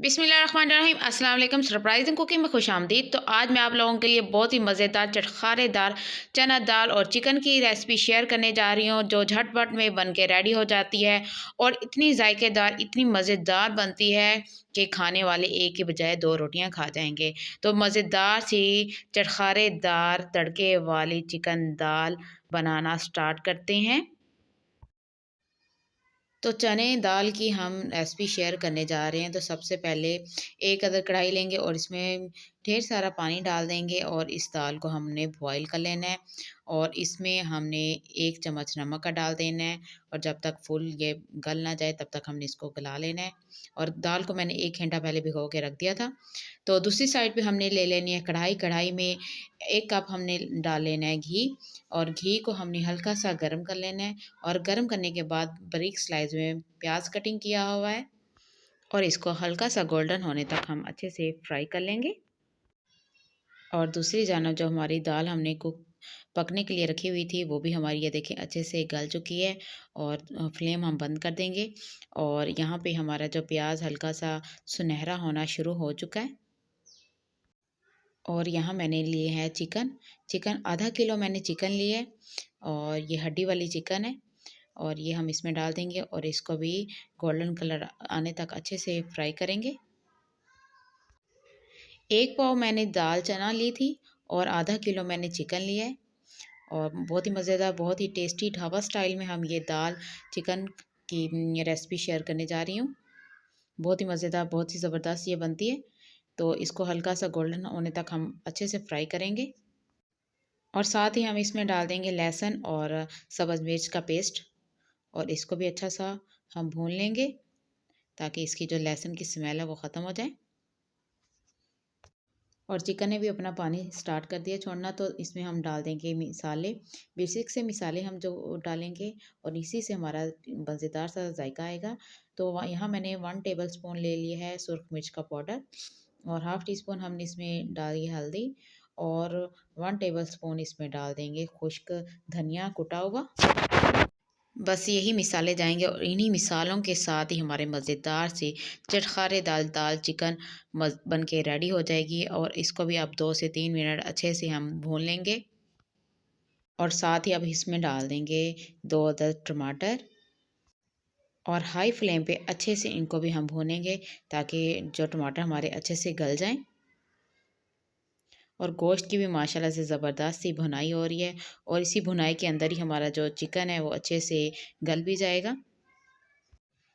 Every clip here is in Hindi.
बिस्मिल्लाहिर्रहमानिर्रहीम अस्सलाम वालेकुम। सरप्राइजिंग कुकिंग में खुश आमदीद। तो आज मैं आप लोगों के लिए बहुत ही मज़ेदार चटखारेदार चना दाल और चिकन की रेसिपी शेयर करने जा रही हूँ, जो झटपट में बन के रेडी हो जाती है और इतनी जायकेदार, इतनी मज़ेदार बनती है कि खाने वाले एक के बजाय दो रोटियां खा जाएंगे। तो मज़ेदार सी चटखारेदार तड़के वाली चिकन दाल बनाना स्टार्ट करते हैं। तो चने दाल की हम रेसिपी शेयर करने जा रहे हैं। तो सबसे पहले एक अदर कढ़ाई लेंगे और इसमें ढेर सारा पानी डाल देंगे और इस दाल को हमने बॉईल कर लेना है और इसमें हमने 1 चम्मच नमक का डाल देना है और जब तक फुल ये गल ना जाए तब तक हमने इसको गला लेना है। और दाल को मैंने 1 घंटा पहले भिगो के रख दिया था। तो दूसरी साइड पे हमने ले लेनी है कढ़ाई। कढ़ाई में 1 कप हमने डाल लेना है घी और घी को हमने हल्का सा गर्म कर लेना है और गर्म करने के बाद बारीक स्लाइस में प्याज कटिंग किया हुआ है और इसको हल्का सा गोल्डन होने तक हम अच्छे से फ्राई कर लेंगे। और दूसरी जानब जो हमारी दाल हमने कुक पकने के लिए रखी हुई थी वो भी हमारी ये देखें अच्छे से गल चुकी है और फ्लेम हम बंद कर देंगे। और यहाँ पे हमारा जो प्याज हल्का सा सुनहरा होना शुरू हो चुका है। और यहाँ मैंने लिए हैं चिकन आधा किलो मैंने चिकन लिए है और ये हड्डी वाली चिकन है और ये हम इसमें डाल देंगे और इसको भी गोल्डन कलर आने तक अच्छे से फ्राई करेंगे। 1 पाव मैंने दाल चना ली थी और आधा किलो मैंने चिकन लिया है और बहुत ही मज़ेदार, बहुत ही टेस्टी ढाबा स्टाइल में हम ये दाल चिकन की रेसिपी शेयर करने जा रही हूँ। बहुत ही मज़ेदार, बहुत ही ज़बरदस्त ये बनती है। तो इसको हल्का सा गोल्डन होने तक हम अच्छे से फ्राई करेंगे और साथ ही हम इसमें डाल देंगे लहसुन और सब्ज़ मिर्च का पेस्ट और इसको भी अच्छा सा हम भून लेंगे ताकि इसकी जो लहसुन की स्मेल है वो ख़त्म हो जाए। और चिकन ने भी अपना पानी स्टार्ट कर दिया छोड़ना। तो इसमें हम डाल देंगे मिसाले, बेसिक से मिसाले हम जो डालेंगे और इसी से हमारा मज़ेदार सा जायका आएगा। तो यहाँ मैंने 1 टेबल स्पून ले लिया है सुरख मिर्च का पाउडर और हाफ़ टी स्पून हमने इसमें डाली हल्दी और 1 टेबल स्पून इसमें डाल देंगे खुश्क धनिया कुटा हुआ। बस यही मिसाले जाएंगे और इन्हीं मिसालों के साथ ही हमारे मज़ेदार से चटखारेदार दाल चिकन बन के रेडी हो जाएगी। और इसको भी अब 2 से 3 मिनट अच्छे से हम भून लेंगे और साथ ही अब इसमें डाल देंगे 2 अदद टमाटर और हाई फ्लेम पे अच्छे से इनको भी हम भूनेंगे ताकि जो टमाटर हमारे अच्छे से गल जाएं। और गोश्त की भी माशाल्लाह से ज़बरदस्त सी भुनाई हो रही है और इसी भुनाई के अंदर ही हमारा जो चिकन है वो अच्छे से गल भी जाएगा।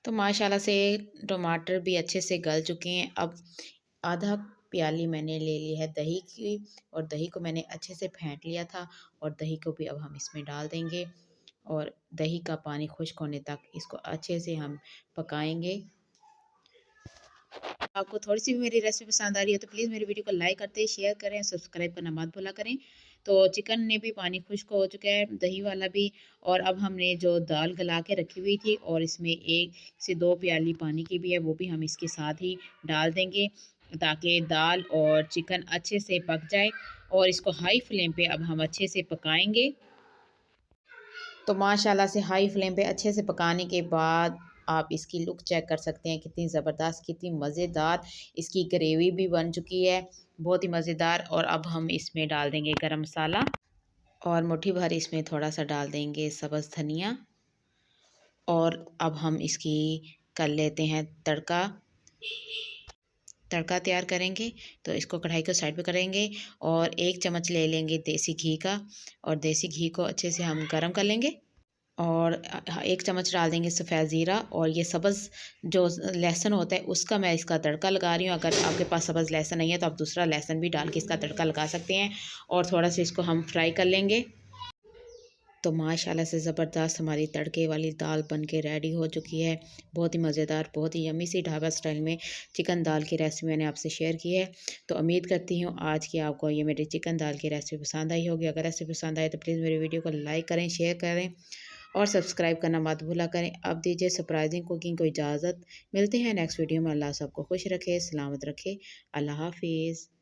तो माशाल्लाह से टमाटर भी अच्छे से गल चुके हैं। अब आधा प्याली मैंने ले ली है दही की और दही को मैंने अच्छे से फेंट लिया था और दही को भी अब हम इसमें डाल देंगे और दही का पानी खुश्क होने तक इसको अच्छे से हम पकाएंगे। आपको थोड़ी सी भी मेरी रेसिपी पसंद आ रही है तो प्लीज़ मेरी वीडियो को लाइक करते शेयर करें, सब्सक्राइब करना मत भूला करें। तो चिकन ने भी पानी खुश्क हो चुका है, दही वाला भी। और अब हमने जो दाल गला के रखी हुई थी और इसमें 1 से 2 प्याली पानी की भी है वो भी हम इसके साथ ही डाल देंगे ताकि दाल और चिकन अच्छे से पक जाए। और इसको हाई फ्लेम पे अब हम अच्छे से पकाएंगे। तो माशाल्लाह से हाई फ्लेम पे अच्छे से पकाने के बाद आप इसकी लुक चेक कर सकते हैं कितनी ज़बरदस्त, कितनी मज़ेदार इसकी ग्रेवी भी बन चुकी है, बहुत ही मज़ेदार। और अब हम इसमें डाल देंगे गरम मसाला और मुट्ठी भर इसमें थोड़ा सा डाल देंगे सब्ज़ धनिया। और अब हम इसकी कर लेते हैं तड़का तैयार करेंगे। तो इसको कढ़ाई को साइड पे करेंगे और 1 चम्मच ले लेंगे देसी घी का और देसी घी को अच्छे से हम गरम कर लेंगे। और 1 चम्मच डाल देंगे सफ़ेद ज़ीरा और ये सब्ज़ जो लहसुन होता है उसका मैं इसका तड़का लगा रही हूँ। अगर आपके पास सब्ज़ लहसुन नहीं है तो आप दूसरा लहसुन भी डाल के इसका तड़का लगा सकते हैं और थोड़ा सा इसको हम फ्राई कर लेंगे। तो माशाल्लाह से ज़बरदस्त हमारी तड़के वाली दाल बन के रेडी हो चुकी है। बहुत ही मज़ेदार, बहुत ही यम्मी सी ढाबा स्टाइल में चिकन दाल की रेसिपी मैंने आपसे शेयर की है। तो उम्मीद करती हूँ आज की आपको ये मेरी चिकन दाल की रेसिपी पसंद आई होगी। अगर रेसिपी पसंद आए तो प्लीज़ मेरी वीडियो को लाइक करें, शेयर करें और सब्सक्राइब करना मत भूला करें। अब दीजिए सरप्राइजिंग कुकिंग को इजाज़त। मिलते हैं नेक्स्ट वीडियो में। अल्लाह सबको खुश रखे, सलामत रखे। अल्लाह हाफिज़।